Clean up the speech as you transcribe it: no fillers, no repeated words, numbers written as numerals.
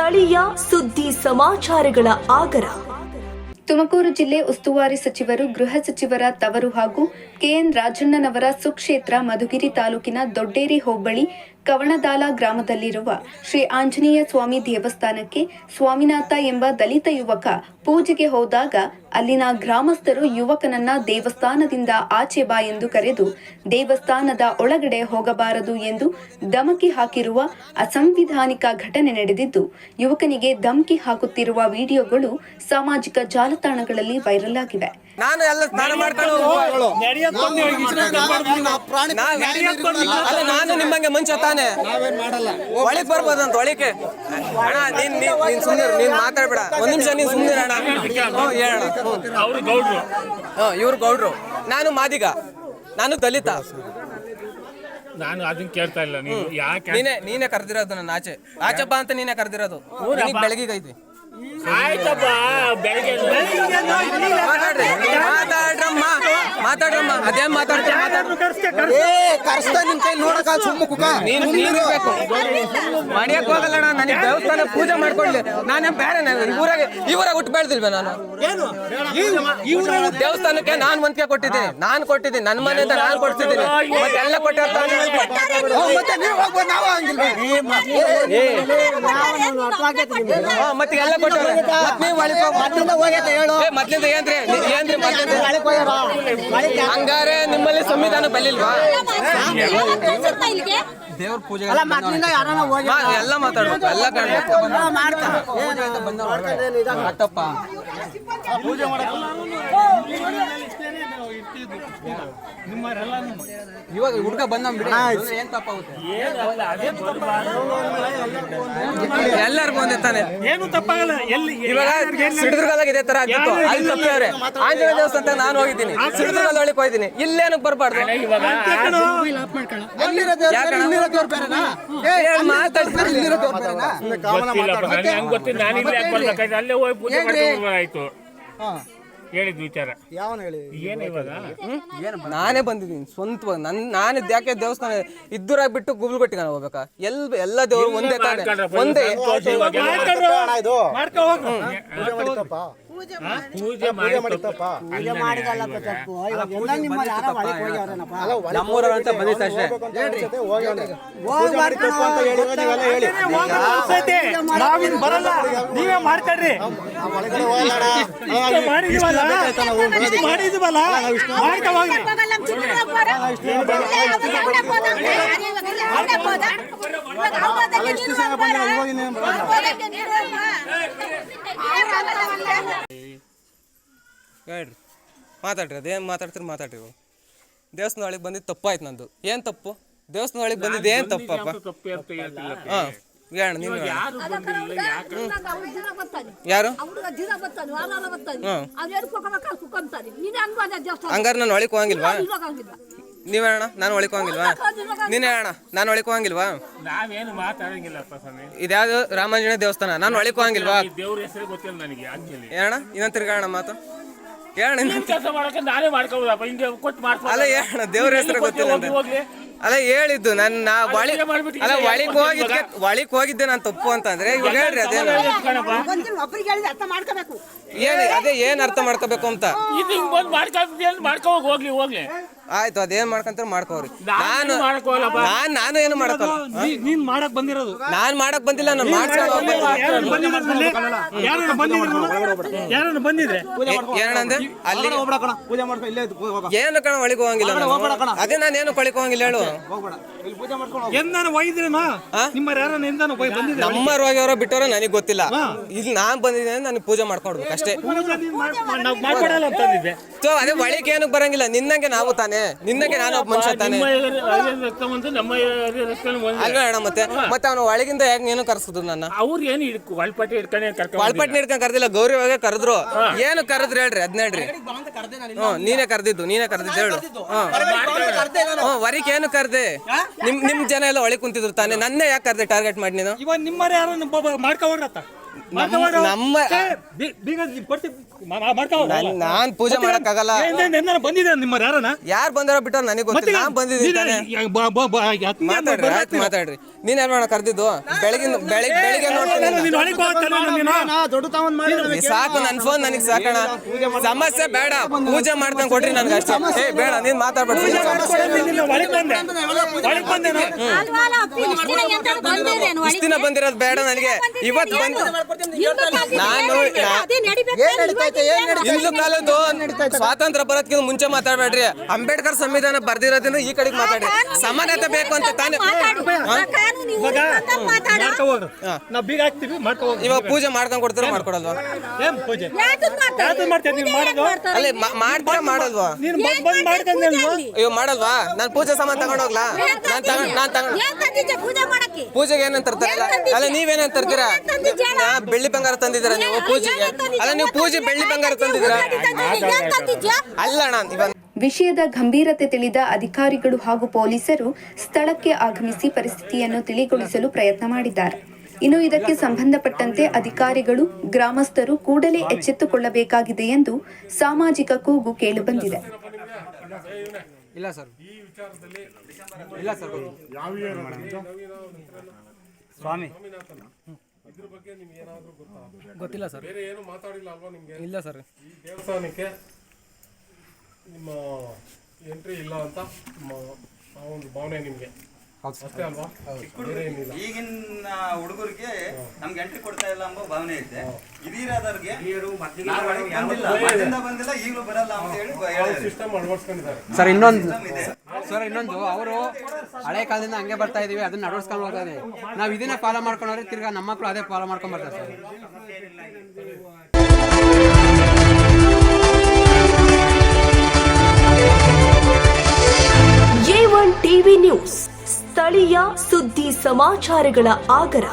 ಸ್ಥಳೀಯ ಸುದ್ದಿ ಸಮಾಚಾರಗಳ ಆಗರ. ತುಮಕೂರು ಜಿಲ್ಲೆ ಉಸ್ತುವಾರಿ ಸಚಿವರು ಗೃಹ ಸಚಿವರ ತವರು ಹಾಗೂ ಕೆಎನ್ ರಾಜಣ್ಣನವರ ಸುಕ್ಷೇತ್ರ ಮಧುಗಿರಿ ತಾಲೂಕಿನ ದೊಡ್ಡೇರಿ ಹೋಬಳಿ ಕವಣದಾಲ ಗ್ರಾಮದಲ್ಲಿರುವ ಶ್ರೀ ಆಂಜನೇಯ ಸ್ವಾಮಿ ದೇವಸ್ಥಾನಕ್ಕೆ ಸ್ವಾಮಿನಾಥ ಎಂಬ ದಲಿತ ಯುವಕ ಪೂಜೆಗೆ ಹೋದಾಗ ಅಲ್ಲಿನ ಗ್ರಾಮಸ್ಥರು ಯುವಕನನ್ನ ದೇವಸ್ಥಾನದಿಂದ ಆಚೆ ಬಾ ಎಂದು ಕರೆದು ದೇವಸ್ಥಾನದ ಒಳಗಡೆ ಹೋಗಬಾರದು ಎಂದು ಧಮಕಿ ಹಾಕಿರುವ ಅಸಂವಿಧಾನಿಕ ಘಟನೆ ನಡೆದಿದ್ದು, ಯುವಕನಿಗೆ ಧಮಕಿ ಹಾಕುತ್ತಿರುವ ವಿಡಿಯೋಗಳು ಸಾಮಾಜಿಕ ಜಾಲತಾಣಗಳಲ್ಲಿ ವೈರಲ್ ಆಗಿವೆ. ನಾನು ನಿಮ್ಮಂಗೆ ಮುಂಚೆ ತಾನೆ ಒಳಗೆ ಬರ್ಬೋದಂತ ಒಳಗೆ ಅಣ್ಣ ನೀನ್ ಸುಮ್ಮನೆ ನೀನ್ ಮಾತಾಡ್ಬೇಡ ಒಂದ್ ನಿಮಿಷ ನೀನ್ ಸುಮ್ಮನೆ ಅಣ್ಣ ಹೇಳೋಣ. ಇವ್ರು ಗೌಡ್ರು, ನಾನು ಮಾದಿಗ, ನಾನು ದಲಿತ. ನಾನು ಅದನ್ನ ಕೇಳ್ತಾ ಇಲ್ಲ. ನೀವು ಯಾಕೆ ನೀನೇ ಕರೆದಿರೋದು ನನ್ನ ಆಚೆ ಬಾ ಅಂತ ನೀನೇ ಕರೆದಿರೋದು. ಬೆಳಗ್ಗೆ ಐತಿ ಆಯ್ತಪ್ಪ, ಬೆಳಗ್ಗೆ ಮಾತಾಡ್ರಮ್ಮ ಅದೇನ್ ಮಾಡಿಯಕ್ ಹೋಗಲ್ಲ. ನನಗೆ ದೇವಸ್ಥಾನ ಪೂಜೆ ಮಾಡ್ಕೊಳ್ಳಿ, ನಾನೇ ಬೇರೆ ಇವರಾಗ ಹುಟ್ಟು ಬೆಳೆದಿಲ್ವ? ನಾನು ದೇವಸ್ಥಾನಕ್ಕೆ ನಾನು ಮಂತ್ಗೆ ಕೊಟ್ಟಿದ್ದೀನಿ, ನನ್ನ ಮನೆಯಿಂದ ನಾನು ಕೊಡ್ತಿದ್ದೀನಿ, ಮತ್ತೆಲ್ಲ ಕೊಟ್ಟಿರ್ತಾನೆ. ಮತ್ತೆ ಎಲ್ಲ ಮೊದ್ಲಿಂದ ಏನ್ರಿ ಹಂಗಾರೆ ನಿಮ್ಮಲ್ಲಿ ಸಂವಿಧಾನ ಬಲ್ಲಿಲ್ವಾ? ದೇವ್ರ ಪೂಜೆ ಎಲ್ಲ ಮಾತಾಡ್ಬೇಕು, ಎಲ್ಲ ಕಾಣ್ಬೇಕು. ಇವಾಗ ಹುಡುಗ ಬಂದ ಏನ್ ತಪ್ಪಾಗುತ್ತೆ? ಎಲ್ಲರಿಗೂ ಒಂದೇ ತಾನೆ, ಏನು ತಪ್ಪಾಗಲ್ಲ. ಇವಾಗ ಸಿಡಿದುರ್ಗದಾಗ ಇದೇ ತರ ಆಗಿತ್ತು, ಅಲ್ಲಿ ತಪ್ಪವ್ರೆ. ಆಂಜನೇಯ ದೇವಸ್ಥಾನ ನಾನು ಹೋಗಿದ್ದೀನಿ, ಸಿಡಿದುರ್ಗದ ಒಳಗೆ ಹೋಗಿದ್ದೀನಿ, ಇಲ್ಲೇನು ಬರ್ಬಾರ್ದು. ಅಲ್ಲೇ ಹೋಗಿ ಪೂಜೆ ಆಯ್ತು ಹೇಳಿದ್ ವಿಚಾರ. ಏನು ಇವಾಗ ನಾನೇ ಬಂದಿದ್ದೀನಿ ಸ್ವಂತವಾಗಿ. ನಾನು ಯಾಕೆ ದೇವಸ್ಥಾನ ಇದ್ದೂರಾಗ ಬಿಟ್ಟು ಗುಬ್ಲುಗಟ್ಟಿಗೆ ಹೋಗ್ಬೇಕಾ? ಎಲ್ಲ ದೇವರು ಒಂದೇ ತಾನೆ, ಒಂದೇ. ಪೂಜೆ ನಮ್ಮೂರವ್ರು ಅಂತ ಬಂದಿತ್ತು ಅಷ್ಟೇ. ಬರಲ್ಲ, ನೀವೇ ಮಾಡ್ಕೊಡ್ರಿ. ಮಾಡಿದ್ವಲ್ಲ ಹೇಳ್ರಿ, ಮಾತಾಡ್ರಿ. ಅದೇನು ಮಾತಾಡ್ರಿ. ದೇವಸ್ಥಾನ ಒಳಗೆ ಬಂದಿದ್ದು ತಪ್ಪಾಯ್ತು ನಂದು. ಏನು ತಪ್ಪು? ದೇವಸ್ಥಾನ ಒಳಗೆ ಬಂದಿದ್ದು ಏನು ತಪ್ಪಪ್ಪ? ಹಾಂ ಹೇಳ, ನೀನು ಯಾರು? ಹಂಗಾರೆ ನಾನು ಒಳಗೆ ಹೋಗಂಗಿಲ್ವಾ? ನೀವ್ ಹೇಳೋಣ, ನಾನು ಒಳಗೆ ಹೋಗಂಗಿಲ್ವಾ? ನೀನೇ ಹೇಳೋಣ, ನಾನು ಒಳಗೆ ಹೋಗಂಗಿಲ್ವಾ? ನಾವೇನು ಮಾತಾಡಂಗಿಲ್ಲಪ್ಪ ಸ್ವಾಮಿ. ಇದ್ಯಾವುದು ರಾಮಾಂಜನೇಯ ದೇವಸ್ಥಾನ, ನಾನು ಒಳಗೆ ಹೋಗಂಗಿಲ್ವಾ? ದೇವ್ರ ಹೆಸರು ಗೊತ್ತಿಲ್ಲ ನನಗೆ. ಹೇಳೋಣ, ಇನ್ನೊಂದು ತಿರ್ಗಾಣ ಮಾತು ಹೇಳೋಣ. ಕೆಲಸ ಮಾಡಕ್ಕೆ ನಾನೇ ಮಾಡ್ಕೋಬೋದಪ್ಪ, ಹಿಂಗೆ ಕೊಟ್ಟು ಮಾಡ್ಕೊ. ಅಲ್ಲ ಹೇಳೋಣ, ದೇವ್ರ ಹೆಸರು ಗೊತ್ತಿಲ್ಲ. ಅಲ್ಲ ಹೇಳಿದ್ದು ನಾನು ಒಳಗೆ ಹೋಗಿದ್ದೆ ನಾನು ತಪ್ಪು ಅಂತಂದ್ರೆ ಇವಾಗ ಹೇಳ್ರಿ. ಅದೇನು ಅದೇ ಏನ್ ಅರ್ಥ ಮಾಡ್ಕೋಬೇಕು ಅಂತ? ಹೋಗ್ಲಿ ಆಯ್ತು, ಅದೇನ್ ಮಾಡ್ಕಂತ ಮಾಡ್ಕೋರಿ. ನಾನು ಏನು ಮಾಡಕ್ಕಲ್ಲ. ನೀನ್ ಮಾಡಕ್ ಬಂದಿರೋದು ನಾನ್ ಮಾಡಕ್ ಬಂದಿಲ್ಲ, ನಾನು ಏನಂದ್ರೆ ಅಲ್ಲಿ ಏನು ಕಣ ಒಳಗೆ ಹೋಗಂಗಿಲ್ಲ. ಅದೇ ನಾನು ಏನು ಕೊಳಿಕ್ ಹೋಗಂಗಿಲ್ಲ. ಹೇಳು, ನಮ್ಮವ್ರು ಹೋಗ್ಯವರ ಬಿಟ್ಟವ್ರ ನನಗೆ ಗೊತ್ತಿಲ್ಲ. ಇಲ್ಲಿ ನಾನ್ ಬಂದಿದ್ದೇನೆ, ನನಗೆ ಪೂಜೆ ಮಾಡ್ಕೊಡ್ಬೇಕು ಅಷ್ಟೇ. ಅದೇ ಒಳಗೆ ಏನಕ್ಕೆ ಬರಂಗಿಲ್ಲ. ನಿನ್ನಂಗೆ ನಾವು ತಾನೆ, ನಿನ್ನಂಗೆ ನಾನು ಒಬ್ಬ ಮನುಷ್ಯ ತಾನೆ ಅಲ್ವೇ ಅಣ್ಣ? ಮತ್ತೆ ಅವನು ಒಳಗಿಂದ ಯಾಕೆ ಏನು ಕರ್ಸಿದ್ರು ನನ್ನ? ಅವ್ರು ಏನು ಒಳಪಟ್ಟಿ ಹಿಡ್ಕೊಂಡು ಕರ್ದಿಲ್ಲ, ಗೌರಿ ಒಳಗೆ ಕರೆದ್ರು. ಏನು ಕರೆದ್ರು ಹೇಳ್ರಿ, ಅದ್ನ ಹೇಳ್ರಿ. ನೀನೇ ಕರೆದಿದ್ದು ಹೇಳು. ವರಿಕ್ ಏನು ಕರ್ದೆ? ನಿಮ್ ಜನ ಎಲ್ಲ ಒಳಗೆ ಕುಂತಿದ್ರು ತಾನೆ, ನನ್ನೇ ಯಾಕೆ ಕರ್ದೆ ಟಾರ್ಗೆಟ್ ಮಾಡಿ ನೀನು? ಇವಾಗ ನಿಮ್ಮರ ಯಾರು ಮಾಡ್ಕೊ ನಮ್ಮ ನಾನ್ ಪೂಜೆ ಮಾಡಕ್ಕಾಗಲ್ಲ. ಬಂದಿದೆ ನಿಮ್ಮ ಯಾರನ ಯಾರು ಬಂದಾರೋ ಬಿಟ್ಟಾರ ನನಗೆ ಗೊತ್ತಿಲ್ಲ. ನಾನ್ ಬಂದಿದ್ದೀನಿ ತಾನೇ. ಮಾತಾಡ್ರಿ, ಆಯ್ತು ಮಾತಾಡ್ರಿ. ನೀನ್ ಏನ್ ಮಾಡ ಕರ್ದಿದ್ದು? ಬೆಳಿಗ್ಗೆ ನೋಡ್ತೀನಿ. ಸಾಕು, ನನ್ ಫೋನ್ ನನಗೆ ಸಾಕಣ. ಸಮಸ್ಯೆ ಬೇಡ, ಪೂಜೆ ಮಾಡ್ದಂಗ್ ಕೊಟ್ರಿ ನನ್ಗೆ ಅಷ್ಟೇ. ಬೇಡ, ನೀನ್ ಮಾತಾಡ್ಬೇಡಿ. ಇಷ್ಟ ದಿನ ಬಂದಿರೋದು ಬೇಡ ನನಗೆ. ಇವತ್ತು ಬಂದು ನಾನು ಹಿಂದೂ ಕಾಲದ್ದು ಸ್ವಾತಂತ್ರ್ಯ ಬರೋದಕ್ಕಿಂತ ಮುಂಚೆ ಮಾತಾಡ್ಬೇಡ್ರಿ. ಅಂಬೇಡ್ಕರ್ ಸಂವಿಧಾನ ಬರ್ದಿರೋದ್ರಿಂದ ಈ ಕಡೆಗೆ ಮಾತಾಡ್ರಿ. ಸಮಾನತೆ ಬೇಕು ಅಂತ ತಾನೇ. ಇವಾಗ ಪೂಜೆ ಮಾಡ್ಕೊಂಡ್ ಕೊಡ್ತಾರ ಮಾಡ್ಕೊಡಲ್ವಾ? ಅಲ್ಲಿ ಮಾಡ್ತಾರ ಮಾಡಲ್ವಾ? ಇವಾಗ ಮಾಡಲ್ವಾ? ನಾನ್ ಪೂಜೆ ಸಾಮಾನ್ ತಗೊಂಡೋಗ್ಲಾ? ಪೂಜೆಗೆ ಏನೇನ್ ತರ್ತಾರಲ್ಲ? ಅಲ್ಲ ನೀವೇನೇನ್ ತರ್ತೀರಾ? ಬೆಳ್ಳಿ ಬಂಗಾರ ತಂದಿದ್ದೀರಾ ನೀವು ಪೂಜೆಗೆ? ಅಲ್ಲ ನೀವು ಪೂಜೆ ಬೆಳ್ಳಿ ಬಂಗಾರ ತಂದಿದ್ದೀರಾ? ಅಲ್ಲ ಅಣ್ಣ, ಇವಾಗ ವಿಷಯದ ಗಂಭೀರತೆ ತಿಳಿದ ಅಧಿಕಾರಿಗಳು ಹಾಗೂ ಪೊಲೀಸರು ಸ್ಥಳಕ್ಕೆ ಆಗಮಿಸಿ ಪರಿಸ್ಥಿತಿಯನ್ನು ತಿಳಿಗೊಳಿಸಲು ಪ್ರಯತ್ನ ಮಾಡಿದ್ದಾರೆ. ಇನ್ನು ಇದಕ್ಕೆ ಸಂಬಂಧಪಟ್ಟಂತೆ ಅಧಿಕಾರಿಗಳು ಗ್ರಾಮಸ್ಥರು ಕೂಡಲೇ ಎಚ್ಚೆತ್ತುಕೊಳ್ಳಬೇಕಾಗಿದೆ ಎಂದು ಸಾಮಾಜಿಕ ಕೂಗು ಕೇಳಿಬಂದಿದೆ. ಇಲ್ಲ ಸರ್, ಇಲ್ಲ ಸರ್, ಸ್ವಾಮಿ ಗೊತ್ತಿಲ್ಲ ಸರ್. ಇಲ್ಲ ಸರ್, ದೇವಸ್ಥಾನಕ್ಕೆ ನಿಮ್ಮ ಎಂಟ್ರಿ ಇಲ್ಲ ಅಂತ ಒಂದು ಭಾವನೆ ನಿಮಗೆ ಅಷ್ಟೇ ಅಲ್ವಾ? ಈಗಿನ ಹುಡುಗರಿಗೆ ನಮ್ಗೆ ಎಂಟ್ರಿ ಕೊಡ್ತಾ ಇಲ್ಲ ಎಂಬ ಭಾವನೆ ಇದೆ. ಇದೀರಾದವ್ರಿಗೆ ಬಂದಿಲ್ಲ ಈಗಲೂ ಬರಲ್ಲ ಅಂತ ಹೇಳಿ ಸಿಸ್ಟಮ್ ಅಳವಡಿಸ್ಕೊಂಡಿದ್ದಾರೆ ಸರ್. ಇನ್ನೊಂದು ಅವರು ಹಳೆ ಕಾಲದಿಂದ ಹಂಗೆ ಬರ್ತಾ ಇದೀವಿ, ಅದನ್ನ ಅಳವಡಿಸ್ಕೊಂಡು ಹೋಗ್ತಾ ಇದೀವಿ. ನಾವು ಇದನ್ನೇ ಫಾಲೋ ಮಾಡ್ಕೊಂಡ್ರೆ ತಿರ್ಗಾ ನಮ್ಮ ಮಕ್ಕಳು ಅದೇ ಫಾಲೋ ಮಾಡ್ಕೊಂಡ್ ಬರ್ತಾರೆ ಸರ್. A1 ಟಿವಿ ನ್ಯೂಸ್, ಸ್ಥಳೀಯ ಸುದ್ದಿ ಸಮಾಚಾರಗಳ ಆಗರ.